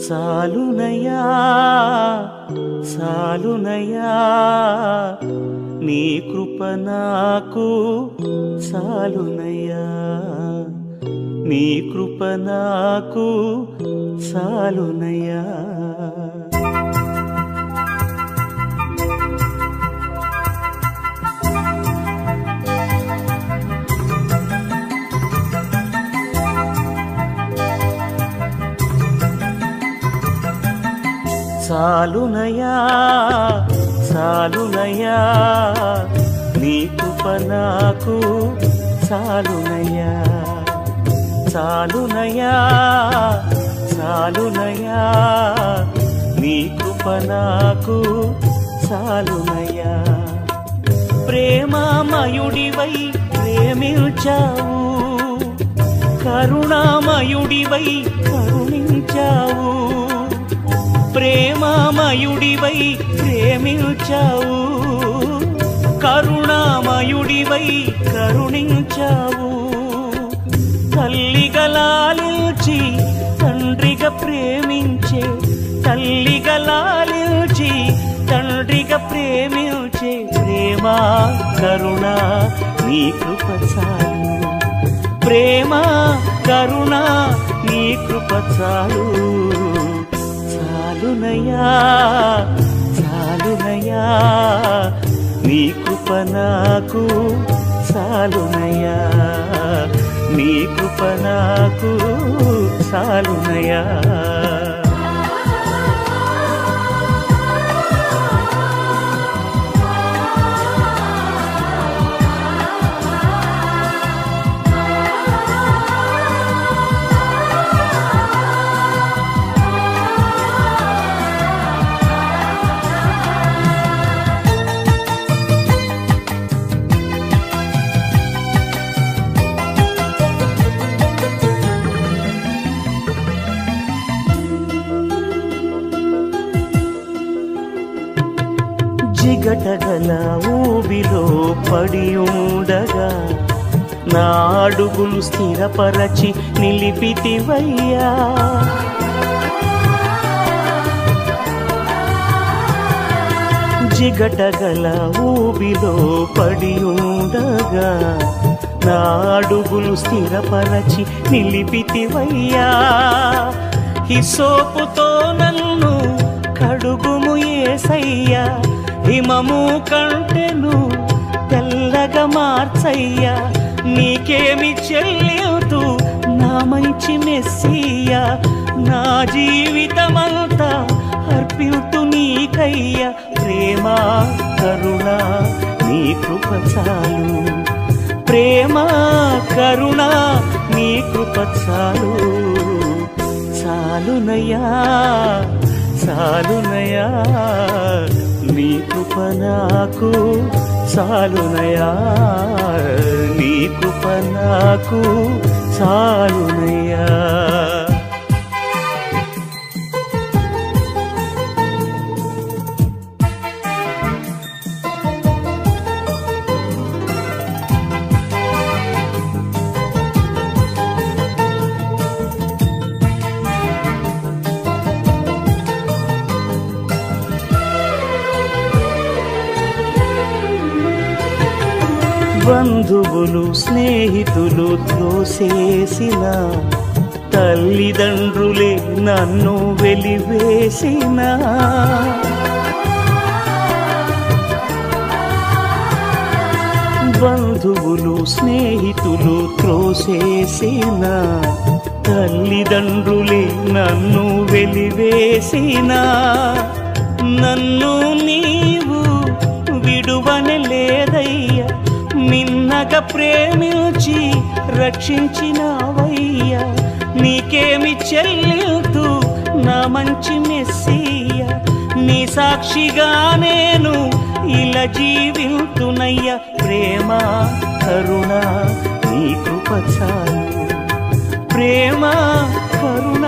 సాలునయ్యా సాలునయ్యా నీ కృప నాకు సాలునయ్యా నీ కృప నాకు సాలునయ్యా సాలునయ్యా సాలునయ్యా నీ కృప నాకు సాలునయ్యా సాలునయ్యా సాలునయ్యా నీ కృప నాకు సాలునయ్యా ప్రేమమయుడివై ప్రేమించావు కరుణామయుడివై కరుణించావు ప్రేమమయుడివై ప్రేమించావు కరుణామయుడివై కరుణించావు తల్లిగా లాలించి తండ్రిగా ప్రేమించే తల్లిగా లాలించి తండ్రిగా ప్రేమించే ప్రేమ కరుణ నీ కృప చాలు ప్రేమ కరుణ నీ కృప చాలు సాలునయ్యా సాలునయ్యా నీ కృప నాకు సాలునయ్యా నీ కృప నాకు సాలునయ్యా జిగటగల ఊబిలో పడి ఉండగా నా అడుగులు స్థిరపరచి నిలిపితివయ్యా జిగటగల ఊబిలో పడి ఉండగా నా అడుగులు స్థిరపరచి నిలిపితివయ్యా హిస్సోపుతో నన్ను కడుగుము యేసయ్యా హిమము కంటెను తెల్లగా మార్చయ్యా నీకేమి చెల్లితూ నా మంచి మెస్సియా నా జీవితమంతా అర్పితు నీకయ్యా ప్రేమ కరుణ నీ కృప చాలు ప్రేమ కరుణ నీ కృప చాలు సాలునయ్యా సాలునయ్యా నీ కృప నాకు సాలునయ్యా నీ కృప నాకు సాలునయ్యా బంధువులు స్నేహితులు త్రోసేసిన తల్లిదండ్రులే నన్ను వెలివేసిన బంధువులు స్నేహితులు త్రోసేసిన తల్లిదండ్రులే నన్ను వెలివేసిన నన్ను నీవు విడువనలేదయ్యా మిన్నగా ప్రేమించి రక్షించినావయ్యా నీకేమి చెల్లితూ నా మంచి మెస్సియా నీ సాక్షిగా నేను ఇలా జీవితునయ్యా ప్రేమ కరుణ నీ కృప చాలు ప్రేమ కరుణ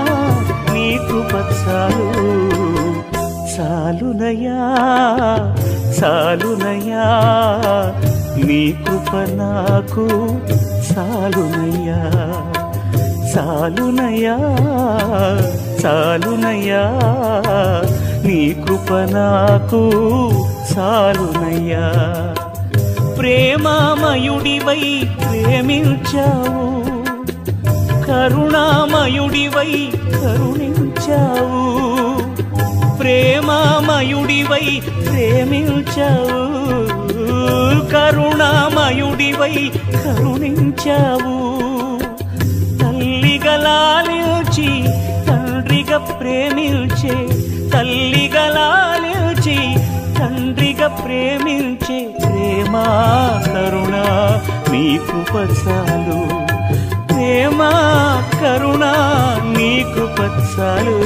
నీ కృప చాలు సాలునయ్యా సాలునయ్యా నీ కృప నాకు సాలునయ్యా సాలునయ్యా చాలునయ్యా నీ కృప నాకు చాలునయ్యా ప్రేమామయుడివై ప్రేమించావు కరుణామయుడివై కరుణించావు ప్రేమామయుడివై ప్రేమించావు కరుణామయుడివై కరుణించావు తల్లిగా లాలించి తండ్రిగా ప్రేమించే తల్లిగా లాలించి తండ్రిగా ప్రేమించే ప్రేమా కరుణ నీ కృప చాలు ప్రేమా కరుణ నీ కృప చాలు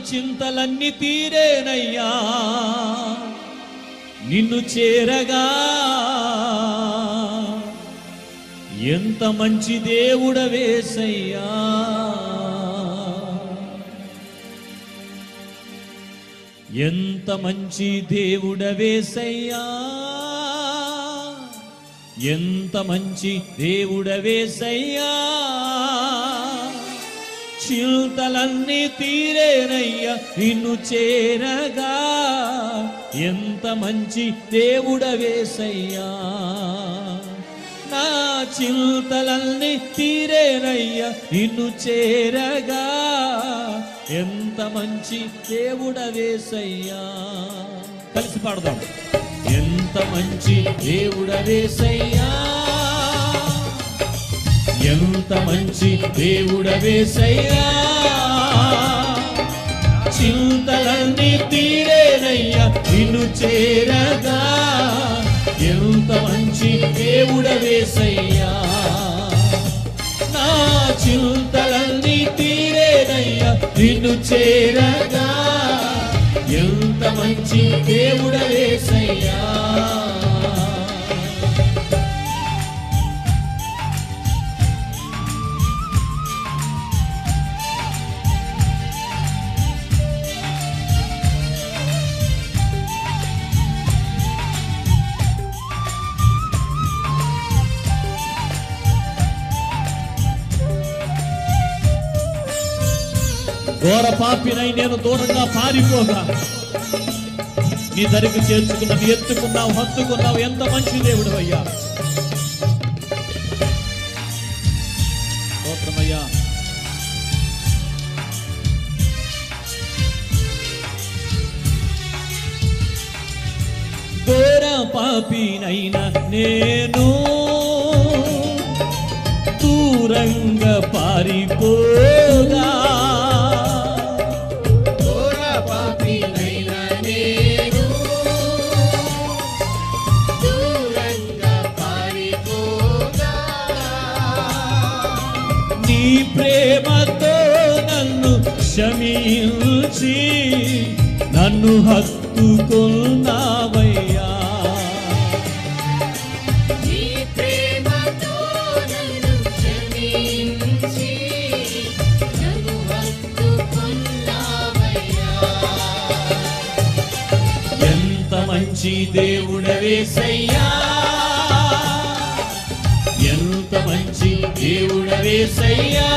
చింతలన్నీ తీరేనయ్యా నిన్ను చేరగా. ఎంత మంచి దేవుడవేసయ్యా, ఎంత మంచి దేవుడవేసయ్యా, ఎంత మంచి దేవుడవేసయ్యా. చింతలన్నీ తీరేనయ్యా నిన్ను చేరగా. ఎంత మంచి దేవుడవేసయ్యా, నా చింతలన్నీ తీరేనయ్యా నిన్ను చేరగా. ఎంత మంచి దేవుడవేసయ్యా. కలిసి పాడదాం. ఎంత మంచి దేవుడవేసయ్యా, ఎంత మంచి దేవుడవేసయ్యా. చింతలన్నీ తీరేనయ్యా నిన్ను చేరగా. ఎంత మంచి దేవుడవేసయ్యా, నా చింతలన్నీ తీరేనయ్యా నిన్ను చేరగా. ఎంత మంచి దేవుడవేసయ్యా. ఘోర పాపినై నేను దూరంగా పారిపోగా నీ దరికి చేర్చుకున్నావు, ఎత్తుకున్నావు, హత్తుకున్నావు. ఎంత మంచి దేవుడు అయ్యా. స్తోత్రమయ్యా. ఘోర పాపినైనా నేను దూరంగా పారిపోగా. నీ ప్రేమతో నన్ను క్షమించి నన్ను హత్తుకున్నావయ్యా. నీ ప్రేమతో నన్ను క్షమించి నన్ను హత్తుకున్నావయ్యా. ఎంత మంచి దేవుడవేసయ్యా, ఎంత మంచి దేవుడవేసయ్యా.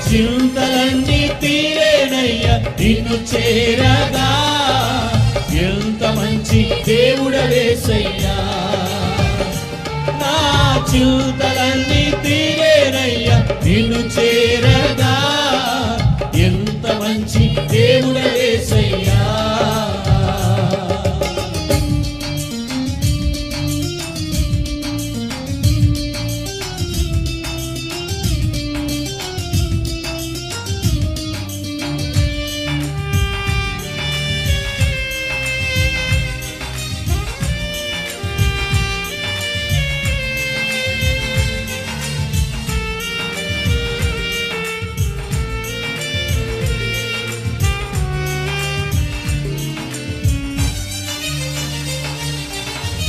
చింతలన్నీ తీరేనయ్యా నిన్ను చేరగా. ఎంత మంచి దేవుడవేసయ్యా, నా చింతలన్నీ తీరేనయ్యా నిన్ను చేరగా. ఎంత మంచి దేవుడవేసయ్యా.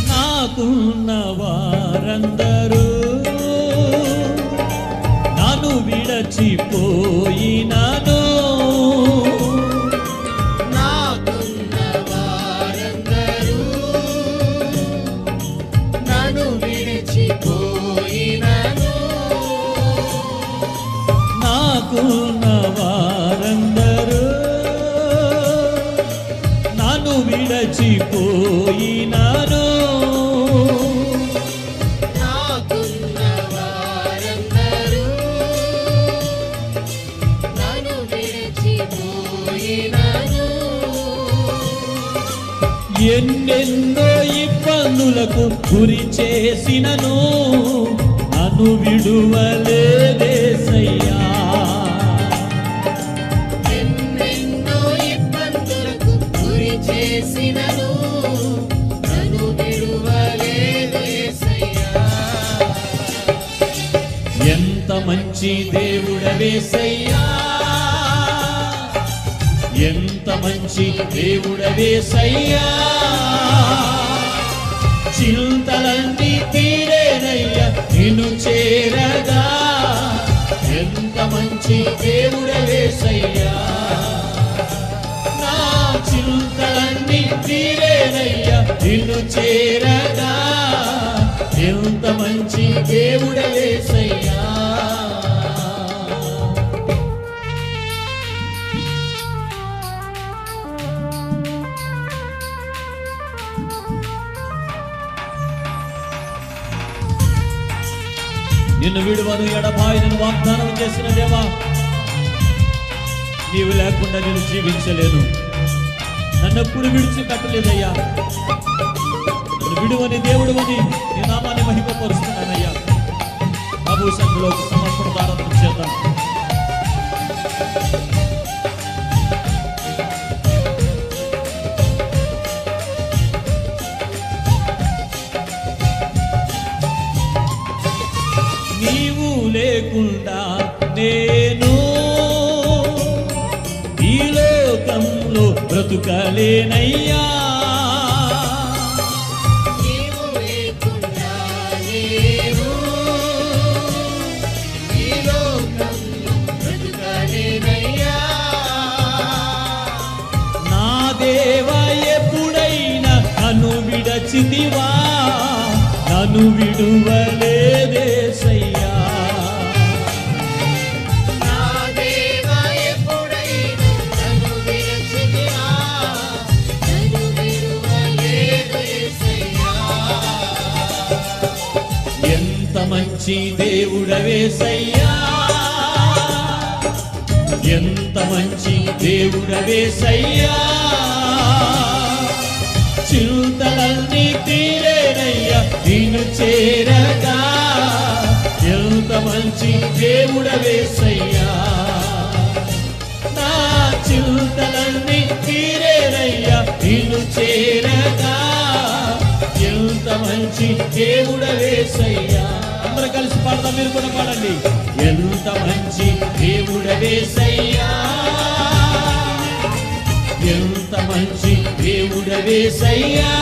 నాకున్న వారందరూ నన్ను విడచిపోయినాను. నాకున్న వారందరూ నన్ను విడిచిపోయినాను. నాకున్న వారందరూ నన్ను విడచిపోయినాను. నాకున్న వారందరూ నన్ను విడిచిపోయినాను. ఎన్నెన్నో ఇబ్బందులకు గురి చేసినను నన్ను విడువలేదేసయ్యా. ఎన్నెన్నో ఇబ్బందులకు గురి చేసినను నన్ను విడువలేదేసయ్యా. ఎంత మంచి దేవుడవేసయ్యా, ఎంత మంచి దేవుడవేసయ్యా చింతలన్నీ తీరేనయ్యా నిన్ను చేరగా ఎంత మంచి దేవుడవేసయ్యా నా చింతలన్నీ తీరేనయ్యా నిన్ను చేరగా ఎంత మంచి దేవుడవేసయ్యా నిన్ను విడువను ఎడబాయను వాగ్దానం చేసిన దేవా నీవు లేకుండా నేను జీవించలేను నన్ను ఎప్పుడు విడిచిపెట్టలేదయ్యా నన్ను విడువని దేవుడు అని నీ నామాన్ని మహిమపరుస్తున్నానయ్యా ప్రభు సన్నిధిలో సమర్పణ ప్రారంభం చేద్దాం నీవు లేకుండా నేను ఈ లోకంలో బ్రతుకలేనయ్యా నీవు లేకుండా నేను ఈ లోకంలో బ్రతుకలేనయ్యా నా దేవా ఎప్పుడైనా నన్ను విడచితివా నన్ను విడువలేదేసయ్యా నా దేవా ఎప్పుడైనా నన్ను విడిచితివా నన్ను విడువలేదు యేసయ్యా ఎంత మంచి దేవుడవేసయ్యా ఎంత మంచి దేవుడవేసయ్యా చింతలన్నీ తీరేనయ్యా నిన్ను చేరగా ఎంత మంచి దేవుడవేసయ్యా నా చింతలన్నీ తీరేనయ్యా నిన్ను చేరగా ఎంత మంచి దేవుడవేసయ్యా అందరూ కలిసి పాడదాం మీరు కూడా పాడండి ఎంత మంచి దేవుడవేసయ్యా ఎంత మంచి దేవుడవేసయ్యా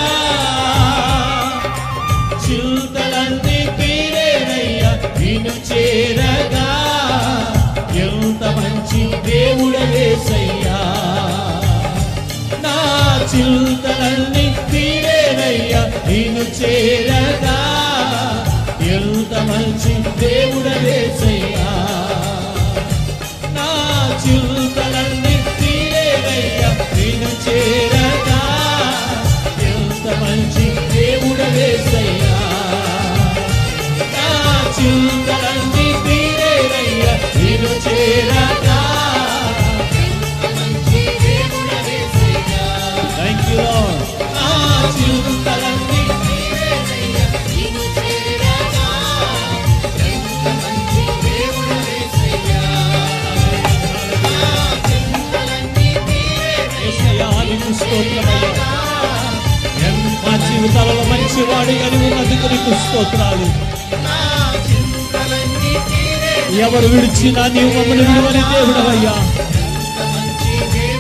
చింతలన్నీ తీరేనయ్యా నిన్ను చేరగా ఎంత మంచి దేవుడవేసయ్యా నా చింతలన్నీ తీరేనయ్యా నిన్ను చేరగా ఎంత మంచి దేవుడవేసయ్యా నా చింతలన్నీ తీరేనయ్యా నిన్ను చేరగా ఎంత మంచి దేవుడవేసయ్యా నా చింతలన్నీ తీరేనయ్యా నిన్ను చేరగా మంచి దేవుడవేసయ్యా థ్యాంక్ యూ లార్డ్ నా చింతలన్నీ తీరేనయ్యా నిన్ను చేరగా ఎంత మంచి దేవుడవేసయ్యా నా చింతలన్నీ తీరేనయ్యా యేసయ్యా నీకు స్తోత్రమయ్యా మా జీవితాలలో మంచివాడిగా నీవు ఉన్నందుకు నీకు స్తోత్రాలు నా చింతలన్నీ తీరేనయ్యా ఎవరు విడిచినా నీవు మమ్మల్ని విడువని దేవుడవయ్యా మంచి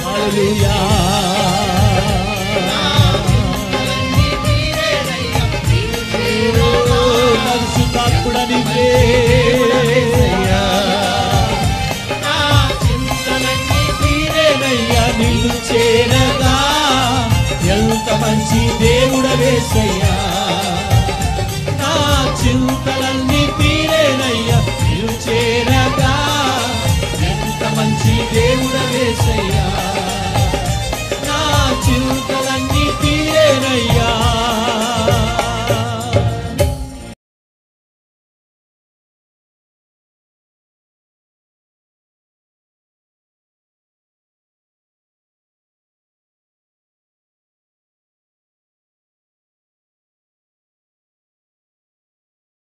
హల్లెలూయా చింతలన్నీ తీరేనయ్యా నిన్ను చేరగా పరిశుద్ధాత్ముడా నీవే నా చింతలన్నీ తీరేనయ్యా నిన్ను చేరగా ఎంత మంచి దేవుడవేసయ్యా